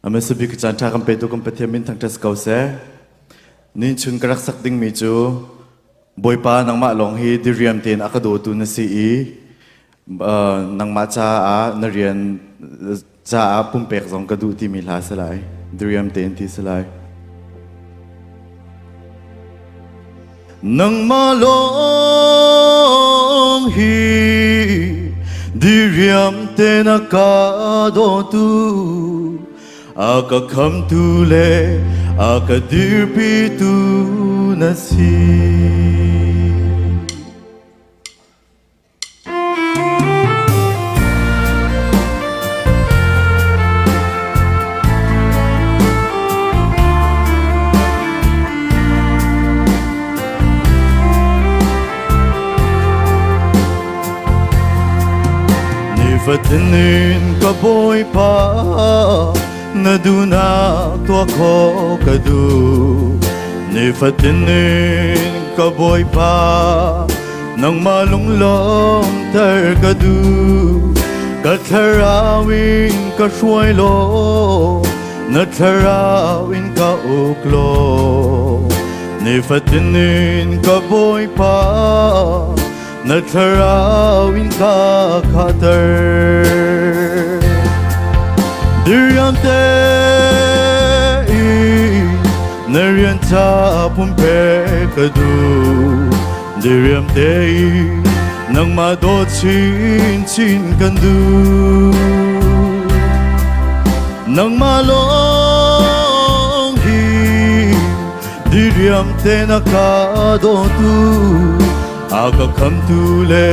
Ame sabi ka chan thakam petu kam pathiamin thang tas kause nin chun karak sak ding mi chu boipa nang ma long hi diriam ten akado tu na si I nang ma cha a na rian cha a pumpek zong kadu ti mi la salai diriam ten ti salai nang ma long hi diriam ten akado tu aka kam tu le aka dirpi tu nasi ni fatinin ka boy pa naduna tua ko kadu ni fatinin ka boy pa nang malung long tar kadu ka tharawin ka shuai lo na tharawin ka uklo ni fatinin ka boy pa na tharawin ka khatar diriam te narian ta pumpe kadu diriam te nang mado chin chin kandu nang malong hi diriam te nakado tu aga kam tu le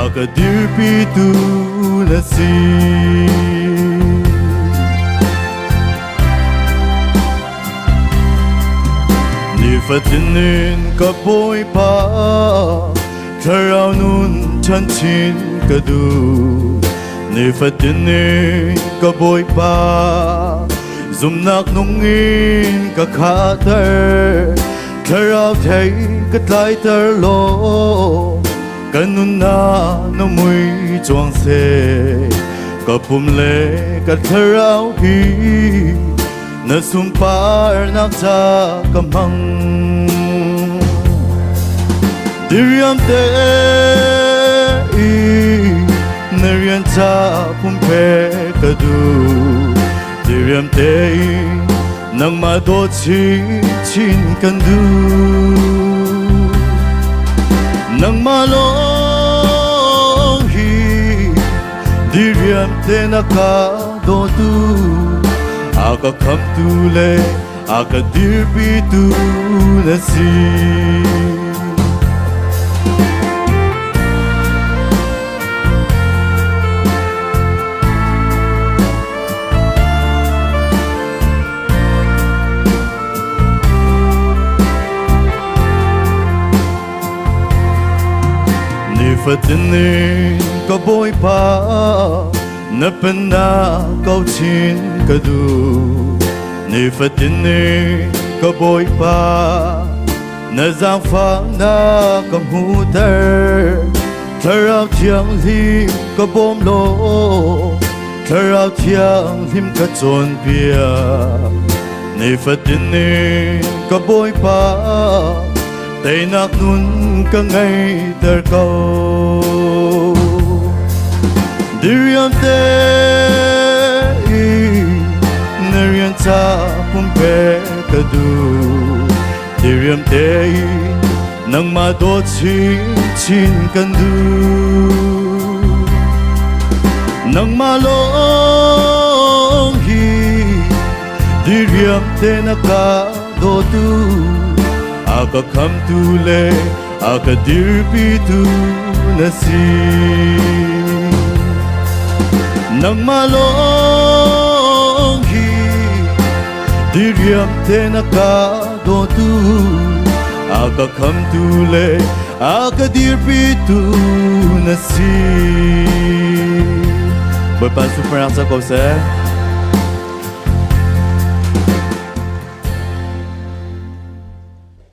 aga dirpi tu nasi fatinin ka boy pa tharaw nun chan chin kadu ni fatinin ka boy pa zumnak nungin ka khatar tharaw thai ka tlai tar lo kanun na no mui chuang se ka pum le ka tharaw hi na sumpar nak sa kamang diriam te narian ta pumpe kadu diriam te nang mado chin chin kandu nang malong hi diriam te nakado tu aka kam tu le aka dirpi tu nasi ni fatinin ka boy pa na pena kau chin kadu ni fatinin ka boy pa na giang phang na kam hu tar tharaw thiang lim ka bom lo tharaw thiang lim ka chon pia ni fatinin ka boy pa tay nak nun ka ngai tar kau diriam te narian ta pumpe kadu diriam te nang mado chin chin kandu nang malong hi diriam te nakado tu aka kam tu le aka dirpi tu nasi nang malong hi diriam te nakado tu aka kam tu le aka dirpi tu nasi boy pa super sa kause